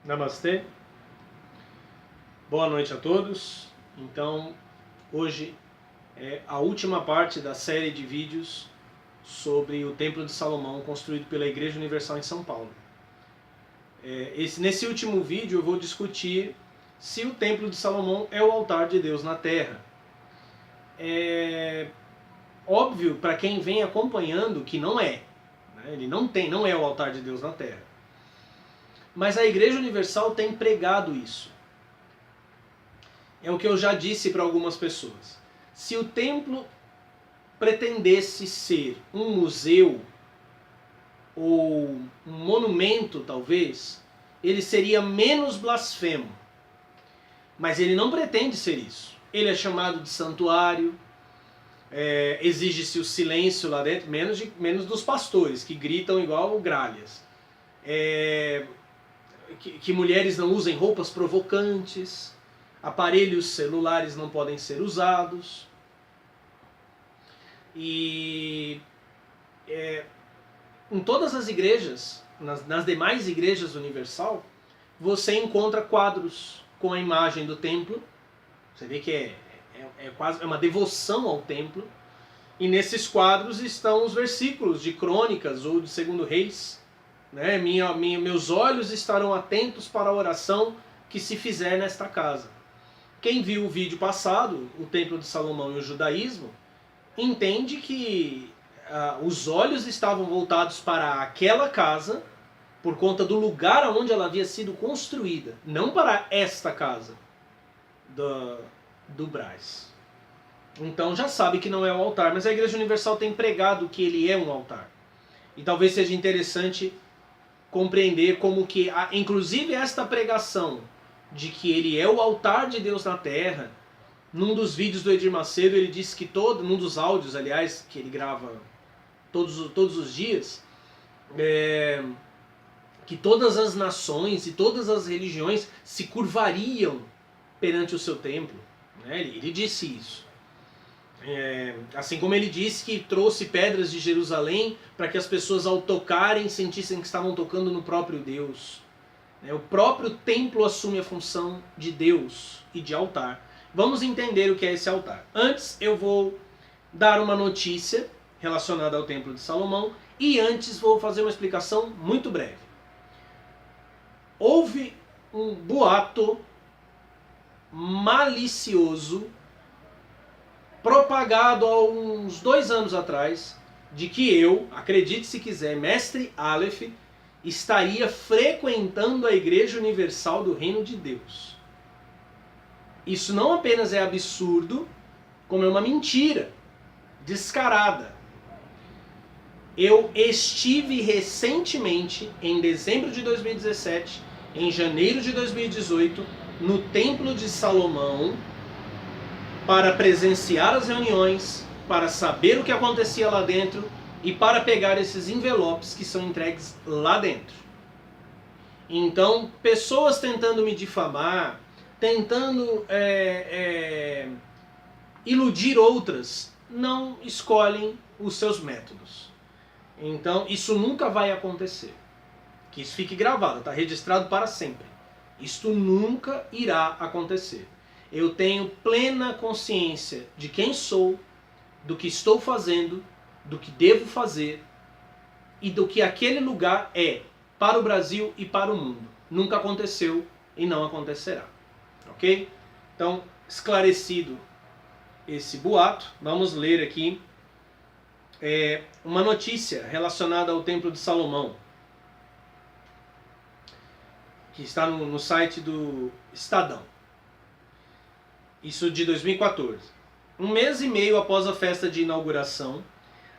Namastê, boa noite a todos. Então, hoje é a última parte da série de vídeos sobre o Templo de Salomão construído pela Igreja Universal em São Paulo. Nesse último vídeo eu vou discutir se o Templo de Salomão é o altar de Deus na Terra. É óbvio para quem vem acompanhando que não é, né? Ele não é o altar de Deus na Terra. Mas a Igreja Universal tem pregado isso. É o que eu já disse para algumas pessoas. Se o templo pretendesse ser um museu ou um monumento, talvez, ele seria menos blasfemo. Mas ele não pretende ser isso. Ele é chamado de santuário, exige-se o silêncio lá dentro, menos dos pastores, que gritam igual gralhas. Que mulheres não usem roupas provocantes, aparelhos celulares não podem ser usados. E em todas as igrejas, nas demais igrejas Universal, você encontra quadros com a imagem do templo. Você vê que quase uma devoção ao templo. E nesses quadros estão os versículos de Crônicas ou de 2 Reis. Né? Meus olhos estarão atentos para a oração que se fizer nesta casa. Quem viu o vídeo passado, o Templo de Salomão e o Judaísmo, entende que os olhos estavam voltados para aquela casa por conta do lugar onde ela havia sido construída, não para esta casa do Brás. Então já sabe que não é o altar, mas a Igreja Universal tem pregado que ele é um altar. E talvez seja interessante compreender como que, inclusive esta pregação de que ele é o altar de Deus na Terra, num dos vídeos do Edir Macedo ele disse que num dos áudios, aliás, que ele grava todos os dias, que todas as nações e todas as religiões se curvariam perante o seu templo. Né? Ele disse isso. Assim como ele disse que trouxe pedras de Jerusalém para que as pessoas ao tocarem sentissem que estavam tocando no próprio Deus. O próprio templo assume a função de Deus e de altar. Vamos entender o que é esse altar. Antes eu vou dar uma notícia relacionada ao Templo de Salomão e antes vou fazer uma explicação muito breve. Houve um boato malicioso propagado há uns 2 anos atrás, de que eu, acredite se quiser, Mestre Aleph, estaria frequentando a Igreja Universal do Reino de Deus. Isso não apenas é absurdo, como é uma mentira descarada. Eu estive recentemente, em dezembro de 2017, em janeiro de 2018, no Templo de Salomão, para presenciar as reuniões, para saber o que acontecia lá dentro e para pegar esses envelopes que são entregues lá dentro. Então, pessoas tentando me difamar, tentando iludir outras, não escolhem os seus métodos. Então, isso nunca vai acontecer. Que isso fique gravado, está registrado para sempre. Isto nunca irá acontecer. Eu tenho plena consciência de quem sou, do que estou fazendo, do que devo fazer e do que aquele lugar é para o Brasil e para o mundo. Nunca aconteceu e não acontecerá. Ok? Então, esclarecido esse boato, vamos ler aqui uma notícia relacionada ao Templo de Salomão, que está no site do Estadão. Isso de 2014. 1 mês e meio após a festa de inauguração,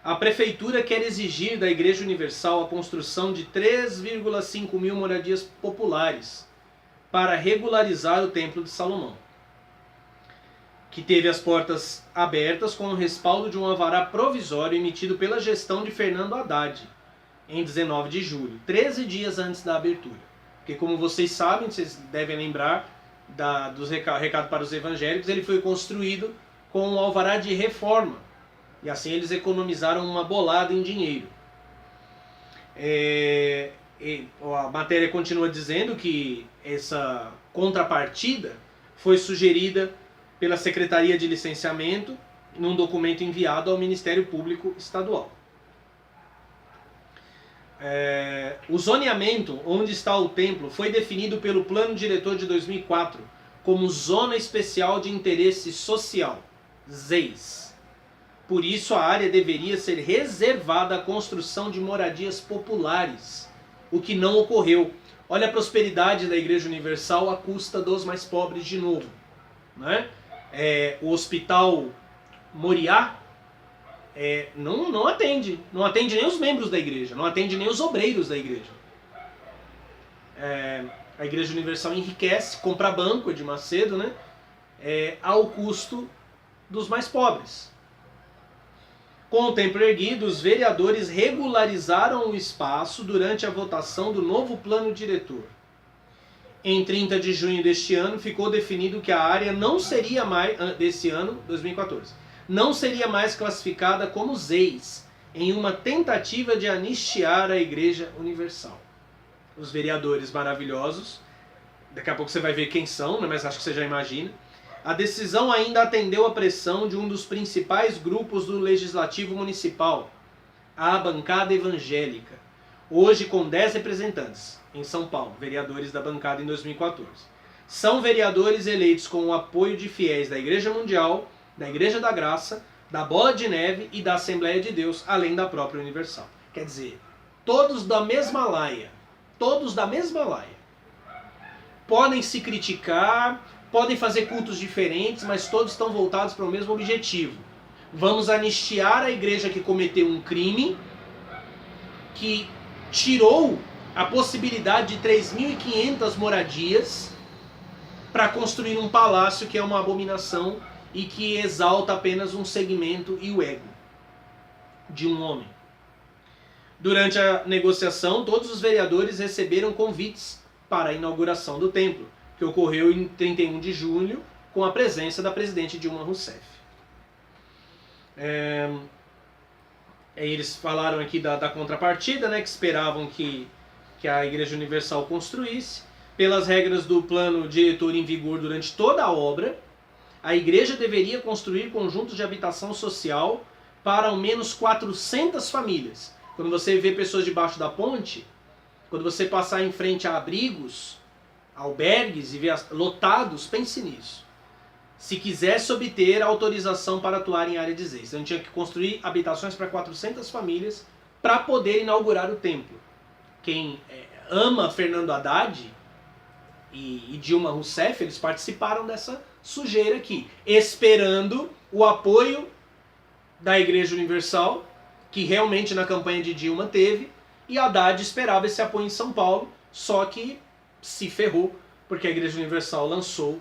a Prefeitura quer exigir da Igreja Universal a construção de 3,5 mil moradias populares para regularizar o Templo de Salomão, que teve as portas abertas com o respaldo de um alvará provisório emitido pela gestão de Fernando Haddad, em 19 de julho, 13 dias antes da abertura. Porque como vocês sabem, vocês devem lembrar dos recados para os evangélicos, ele foi construído com um alvará de reforma. E assim eles economizaram uma bolada em dinheiro. a matéria continua dizendo que essa contrapartida foi sugerida pela Secretaria de Licenciamento num documento enviado ao Ministério Público Estadual. O zoneamento onde está o templo foi definido pelo Plano Diretor de 2004 como Zona Especial de Interesse Social, ZEIS. Por isso a área deveria ser reservada à construção de moradias populares, o que não ocorreu. Olha a prosperidade da Igreja Universal à custa dos mais pobres de novo, né? O Hospital Moriá não atende nem os membros da igreja, não atende nem os obreiros da igreja. A Igreja Universal enriquece, compra banco de Macedo, né? Ao custo dos mais pobres. Com o templo erguido, os vereadores regularizaram o espaço durante a votação do novo plano diretor. Em 30 de junho deste ano, ficou definido que a área não seria mais, desse ano, 2014, não seria mais classificada como ZEIS, em uma tentativa de anistiar a Igreja Universal. Os vereadores maravilhosos, daqui a pouco você vai ver quem são, né, mas acho que você já imagina. A decisão ainda atendeu à pressão de um dos principais grupos do Legislativo Municipal, a bancada evangélica, hoje com 10 representantes, em São Paulo, vereadores da bancada em 2014. São vereadores eleitos com o apoio de fiéis da Igreja Mundial, da Igreja da Graça, da Bola de Neve e da Assembleia de Deus, além da própria Universal. Quer dizer, todos da mesma laia. Todos da mesma laia. Podem se criticar, podem fazer cultos diferentes, mas todos estão voltados para o mesmo objetivo. Vamos anistiar a igreja que cometeu um crime, que tirou a possibilidade de 3.500 moradias para construir um palácio que é uma abominação e que exalta apenas um segmento e o ego de um homem. Durante a negociação, todos os vereadores receberam convites para a inauguração do templo, que ocorreu em 31 de julho, com a presença da presidente Dilma Rousseff. Eles falaram aqui da contrapartida, né, que esperavam que a Igreja Universal construísse. Pelas regras do plano diretor em vigor durante toda a obra, a igreja deveria construir conjuntos de habitação social para ao menos 400 famílias. Quando você vê pessoas debaixo da ponte, quando você passar em frente a abrigos, albergues e ver lotados, pense nisso. Se quisesse obter autorização para atuar em área de ZEIS, então tinha que construir habitações para 400 famílias para poder inaugurar o templo. Quem ama Fernando Haddad e Dilma Rousseff, eles participaram dessa sujeira aqui, esperando o apoio da Igreja Universal, que realmente na campanha de Dilma teve, e Haddad esperava esse apoio em São Paulo, só que se ferrou, porque a Igreja Universal lançou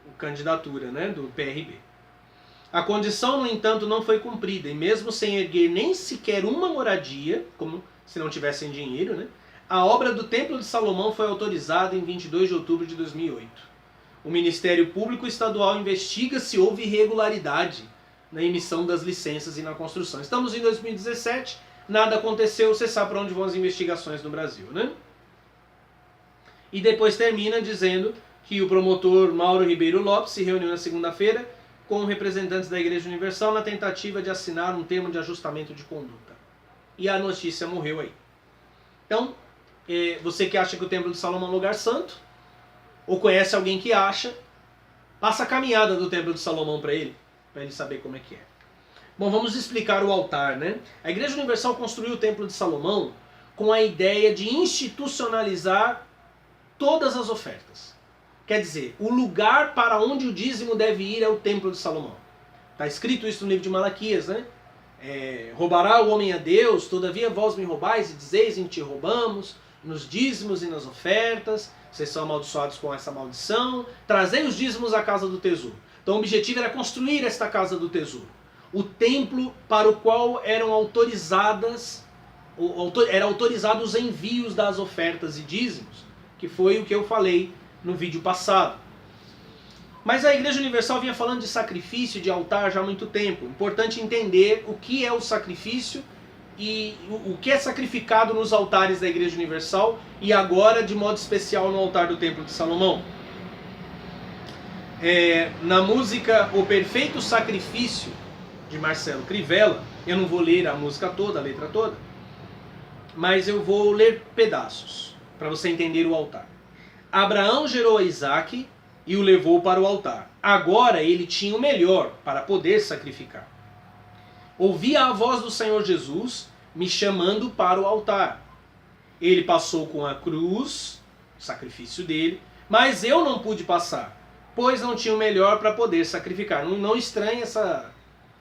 a candidatura, né, do PRB. A condição, no entanto, não foi cumprida, e mesmo sem erguer nem sequer uma moradia, como se não tivessem dinheiro, né, a obra do Templo de Salomão foi autorizada em 22 de outubro de 2008. O Ministério Público Estadual investiga se houve irregularidade na emissão das licenças e na construção. Estamos em 2017, nada aconteceu, você sabe para onde vão as investigações no Brasil, né? E depois termina dizendo que o promotor Mauro Ribeiro Lopes se reuniu na segunda-feira com representantes da Igreja Universal na tentativa de assinar um termo de ajustamento de conduta. E a notícia morreu aí. Então, você que acha que o Templo de Salomão é um lugar santo, ou conhece alguém que acha, passa a caminhada do Templo de Salomão para ele saber como é que é. Bom, vamos explicar o altar, né? A Igreja Universal construiu o Templo de Salomão com a ideia de institucionalizar todas as ofertas. Quer dizer, o lugar para onde o dízimo deve ir é o Templo de Salomão. Está escrito isso no livro de Malaquias, né? Roubará o homem a Deus, todavia vós me roubais e dizeis em ti roubamos, nos dízimos e nas ofertas, vocês são amaldiçoados com essa maldição, trazei os dízimos à casa do tesouro. Então o objetivo era construir esta casa do tesouro. O templo para o qual eram autorizados os envios das ofertas e dízimos, que foi o que eu falei no vídeo passado. Mas a Igreja Universal vinha falando de sacrifício, de altar já há muito tempo. Importante entender o que é o sacrifício e o que é sacrificado nos altares da Igreja Universal e agora de modo especial no altar do Templo de Salomão. Na música O Perfeito Sacrifício, de Marcelo Crivella, eu não vou ler a música toda, a letra toda, mas eu vou ler pedaços, para você entender o altar. Abraão gerou a Isaque e o levou para o altar. Agora ele tinha o melhor para poder sacrificar. Ouvia a voz do Senhor Jesus me chamando para o altar. Ele passou com a cruz, o sacrifício dele, mas eu não pude passar, pois não tinha o melhor para poder sacrificar. Não estranhe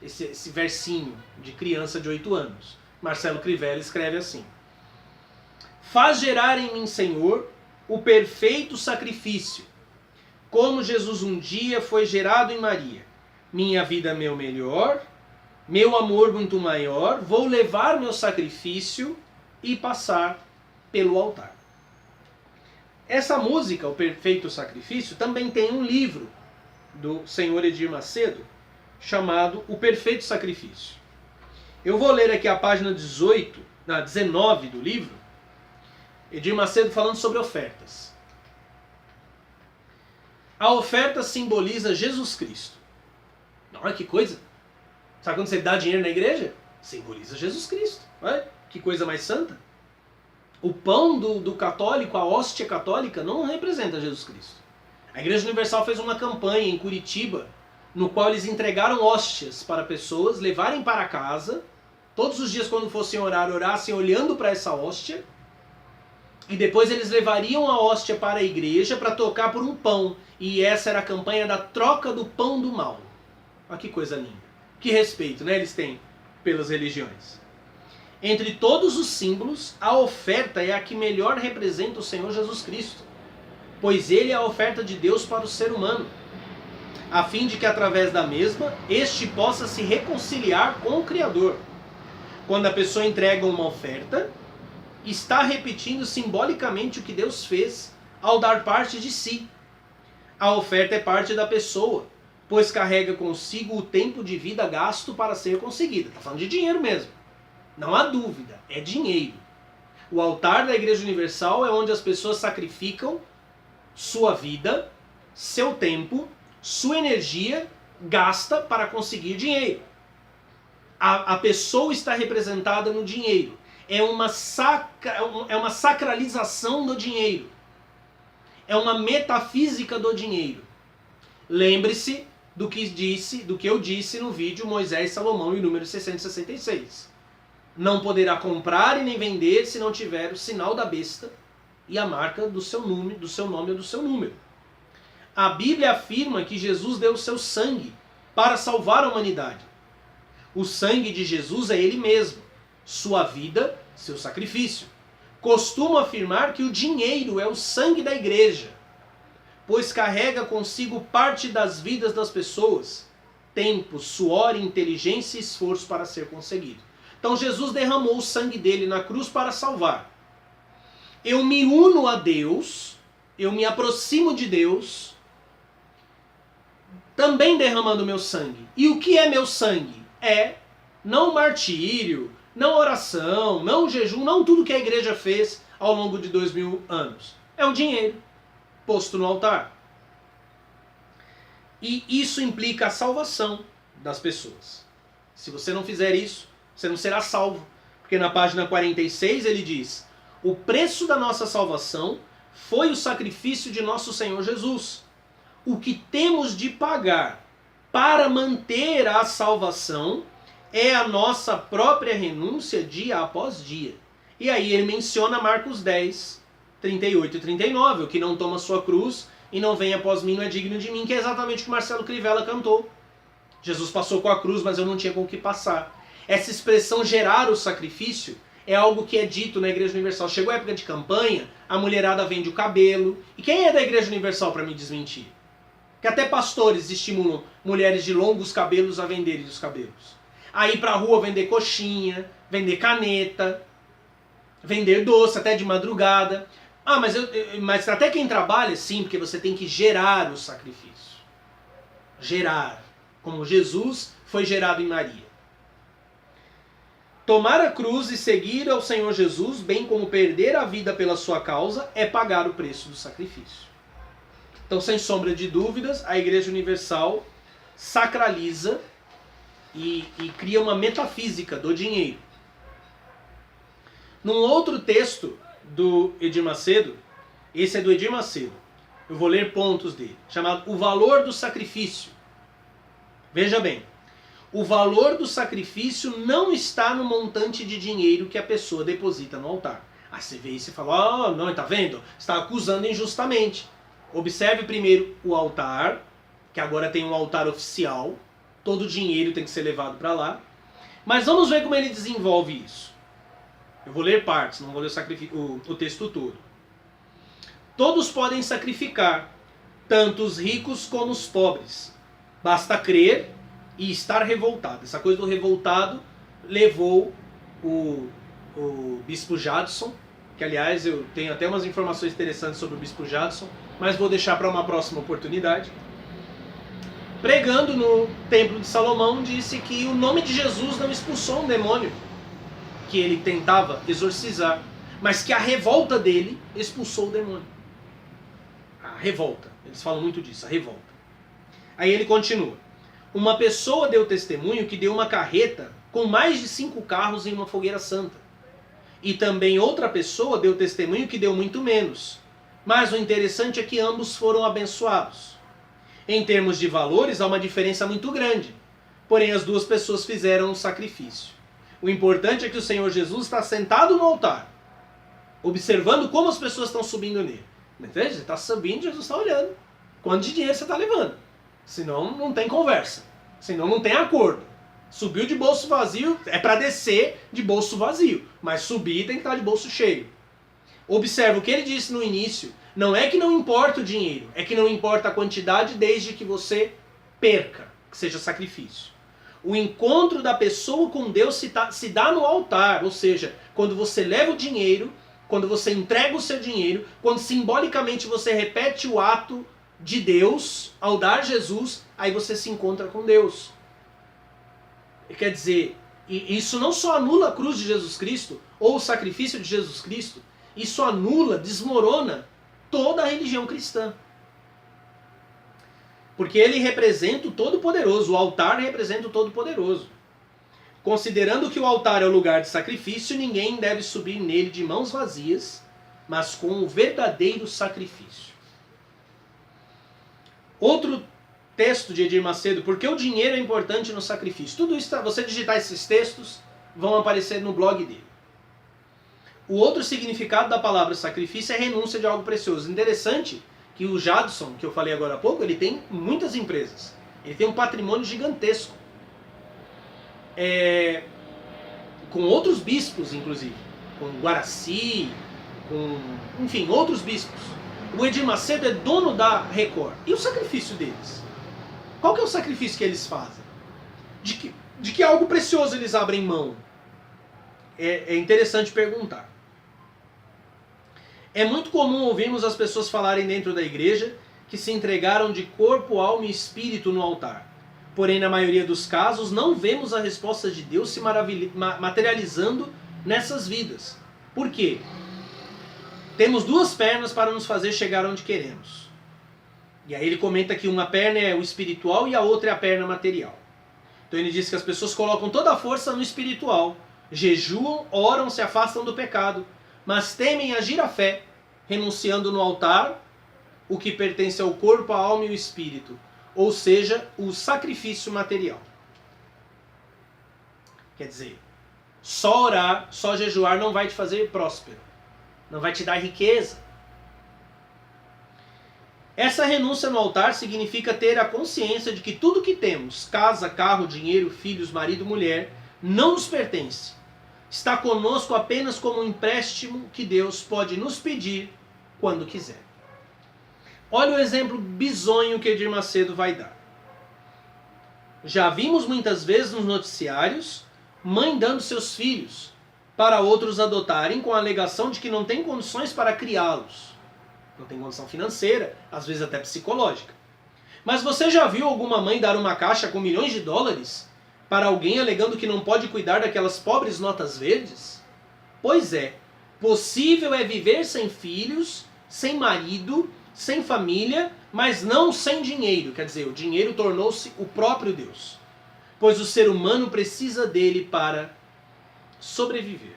esse versinho de criança de 8 anos. Marcelo Crivella escreve assim: faz gerar em mim, Senhor, o perfeito sacrifício, como Jesus um dia foi gerado em Maria. Minha vida, meu melhor, meu amor muito maior, vou levar meu sacrifício e passar pelo altar. Essa música, O Perfeito Sacrifício, também tem um livro do senhor Edir Macedo chamado O Perfeito Sacrifício. Eu vou ler aqui a página 19 do livro, Edir Macedo falando sobre ofertas. A oferta simboliza Jesus Cristo. Olha que coisa! Sabe quando você dá dinheiro na igreja? Simboliza Jesus Cristo. Olha que coisa mais santa. O pão do católico, a hóstia católica, não representa Jesus Cristo. A Igreja Universal fez uma campanha em Curitiba, no qual eles entregaram hóstias para pessoas levarem para casa. Todos os dias, quando fossem orar, orassem olhando para essa hóstia. E depois eles levariam a hóstia para a igreja para trocar por um pão. E essa era a campanha da troca do pão do mal. Olha que coisa linda. Que respeito, né, eles têm pelas religiões. Entre todos os símbolos, a oferta é a que melhor representa o Senhor Jesus Cristo, pois ele é a oferta de Deus para o ser humano, a fim de que através da mesma, este possa se reconciliar com o Criador. Quando a pessoa entrega uma oferta, está repetindo simbolicamente o que Deus fez ao dar parte de si. A oferta é parte da pessoa, pois carrega consigo o tempo de vida gasto para ser conseguida. Está falando de dinheiro mesmo. Não há dúvida, é dinheiro. O altar da Igreja Universal é onde as pessoas sacrificam sua vida, seu tempo, sua energia gasta para conseguir dinheiro. A pessoa está representada no dinheiro. É uma sacralização do dinheiro. É uma metafísica do dinheiro. Lembre-se do que eu disse no vídeo Moisés e Salomão em número 666. Não poderá comprar e nem vender se não tiver o sinal da besta e a marca do seu nome ou do seu número. A Bíblia afirma que Jesus deu o seu sangue para salvar a humanidade. O sangue de Jesus é ele mesmo, sua vida, seu sacrifício. Costumo afirmar que o dinheiro é o sangue da igreja, pois carrega consigo parte das vidas das pessoas, tempo, suor, inteligência e esforço para ser conseguido. Então Jesus derramou o sangue dele na cruz para salvar. Eu me uno a Deus, eu me aproximo de Deus, também derramando meu sangue. E o que é meu sangue? É não martírio, não oração, não jejum, não tudo que a igreja fez ao longo de 2000 anos. É o dinheiro posto no altar. E isso implica a salvação das pessoas. Se você não fizer isso, você não será salvo. Porque na página 46 ele diz: o preço da nossa salvação foi o sacrifício de nosso Senhor Jesus. O que temos de pagar para manter a salvação é a nossa própria renúncia dia após dia. E aí ele menciona Marcos 10, 38 e 39. O que não toma sua cruz e não vem após mim não é digno de mim, que é exatamente o que Marcelo Crivella cantou. Jesus passou com a cruz, mas eu não tinha com o que passar. Essa expressão gerar o sacrifício é algo que é dito na Igreja Universal. Chegou a época de campanha, a mulherada vende o cabelo. E quem é da Igreja Universal para me desmentir? Que até pastores estimulam mulheres de longos cabelos a venderem os cabelos. A ir pra rua vender coxinha, vender caneta, vender doce até de madrugada. Ah, mas até quem trabalha, sim, porque você tem que gerar o sacrifício. Gerar. Como Jesus foi gerado em Maria. Tomar a cruz e seguir ao Senhor Jesus, bem como perder a vida pela sua causa, é pagar o preço do sacrifício. Então, sem sombra de dúvidas, a Igreja Universal sacraliza e cria uma metafísica do dinheiro. Num outro texto do Edir Macedo, esse é do Edir Macedo, eu vou ler pontos dele, chamado O Valor do Sacrifício. Veja bem, o valor do sacrifício não está no montante de dinheiro que a pessoa deposita no altar. Aí você vê isso e fala, não, tá vendo? Você está acusando injustamente. Observe primeiro o altar, que agora tem um altar oficial, todo o dinheiro tem que ser levado para lá. Mas vamos ver como ele desenvolve isso. Eu vou ler partes, não vou ler o texto todo. Todos podem sacrificar, tanto os ricos como os pobres. Basta crer e estar revoltado. Essa coisa do revoltado levou o Bispo Jadson, que aliás eu tenho até umas informações interessantes sobre o Bispo Jadson, mas vou deixar para uma próxima oportunidade. Pregando no Templo de Salomão, disse que o nome de Jesus não expulsou um demônio que ele tentava exorcizar, mas que a revolta dele expulsou o demônio. A revolta. Eles falam muito disso, a revolta. Aí ele continua. Uma pessoa deu testemunho que deu uma carreta com mais de 5 carros em uma fogueira santa. E também outra pessoa deu testemunho que deu muito menos. Mas o interessante é que ambos foram abençoados. Em termos de valores, há uma diferença muito grande. Porém, as duas pessoas fizeram um sacrifício. O importante é que o Senhor Jesus está sentado no altar, observando como as pessoas estão subindo nele. Entende? Você está subindo, Jesus está olhando. Quanto de dinheiro você está levando? Senão não tem conversa. Senão não tem acordo. Subiu de bolso vazio, é para descer de bolso vazio. Mas subir tem que estar de bolso cheio. Observa o que ele disse no início. Não é que não importa o dinheiro. É que não importa a quantidade desde que você perca. Que seja sacrifício. O encontro da pessoa com Deus se dá no altar. Ou seja, quando você leva o dinheiro, quando você entrega o seu dinheiro, quando simbolicamente você repete o ato de Deus, ao dar Jesus, aí você se encontra com Deus. Quer dizer, isso não só anula a cruz de Jesus Cristo, ou o sacrifício de Jesus Cristo, isso anula, desmorona toda a religião cristã. Porque ele representa o Todo-Poderoso, o altar representa o Todo-Poderoso. Considerando que o altar é o lugar de sacrifício, ninguém deve subir nele de mãos vazias, mas com o verdadeiro sacrifício. Outro texto de Edir Macedo, porque o dinheiro é importante no sacrifício. Tudo isso, você digitar esses textos, vão aparecer no blog dele. O outro significado da palavra sacrifício é renúncia de algo precioso. Interessante que o Jadson, que eu falei agora há pouco, ele tem muitas empresas. Ele tem um patrimônio gigantesco. Com outros bispos, inclusive. Com Guaraci, enfim, outros bispos. O Edir Macedo é dono da Record. E o sacrifício deles? Qual que é o sacrifício que eles fazem? De que algo precioso eles abrem mão? É interessante perguntar. É muito comum ouvirmos as pessoas falarem dentro da igreja que se entregaram de corpo, alma e espírito no altar. Porém, na maioria dos casos, não vemos a resposta de Deus se materializando nessas vidas. Por quê? Temos 2 pernas para nos fazer chegar onde queremos. E aí ele comenta que uma perna é o espiritual e a outra é a perna material. Então ele diz que as pessoas colocam toda a força no espiritual, jejuam, oram, se afastam do pecado, mas temem agir a fé, renunciando no altar o que pertence ao corpo, à alma e ao espírito, ou seja, o sacrifício material. Quer dizer, só orar, só jejuar não vai te fazer próspero, não vai te dar riqueza. Essa renúncia no altar significa ter a consciência de que tudo que temos, casa, carro, dinheiro, filhos, marido, mulher, não nos pertence. Está conosco apenas como um empréstimo que Deus pode nos pedir quando quiser. Olha o exemplo bizonho que Edir Macedo vai dar. Já vimos muitas vezes nos noticiários mãe dando seus filhos para outros adotarem com a alegação de que não tem condições para criá-los. Não tem condição financeira, às vezes até psicológica. Mas você já viu alguma mãe dar uma caixa com milhões de dólares para alguém alegando que não pode cuidar daquelas pobres notas verdes? Pois é, possível é viver sem filhos, sem marido, sem família, mas não sem dinheiro. Quer dizer, o dinheiro tornou-se o próprio Deus. Pois o ser humano precisa dele para sobreviver.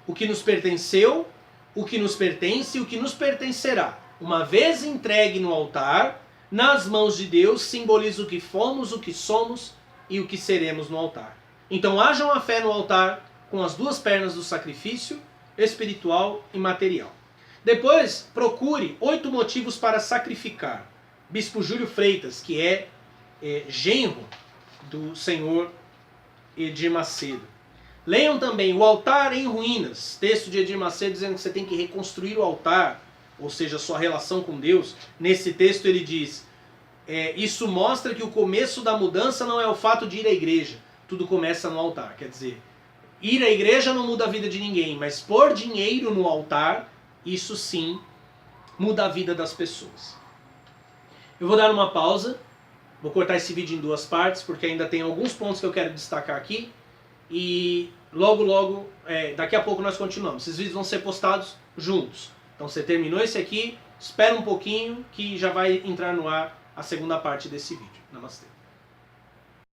O que nos pertenceu, o que nos pertence e o que nos pertencerá, uma vez entregue no altar, nas mãos de Deus, simboliza o que fomos, o que somos e o que seremos no altar. Então haja uma fé no altar com as duas pernas do sacrifício, espiritual e material. Depois, procure 8 motivos para sacrificar. Bispo Júlio Freitas, que é genro do senhor Edir Macedo. Leiam também O Altar em Ruínas, texto de Edir Macedo dizendo que você tem que reconstruir o altar, ou seja, a sua relação com Deus. Nesse texto ele diz, isso mostra que o começo da mudança não é o fato de ir à igreja, tudo começa no altar. Quer dizer, ir à igreja não muda a vida de ninguém, mas pôr dinheiro no altar, isso sim muda a vida das pessoas. Eu vou dar uma pausa, vou cortar esse vídeo em 2 partes, porque ainda tem alguns pontos que eu quero destacar aqui. E logo, daqui a pouco nós continuamos. Esses vídeos vão ser postados juntos. Então você terminou esse aqui, espera um pouquinho que já vai entrar no ar a segunda parte desse vídeo. Namastê.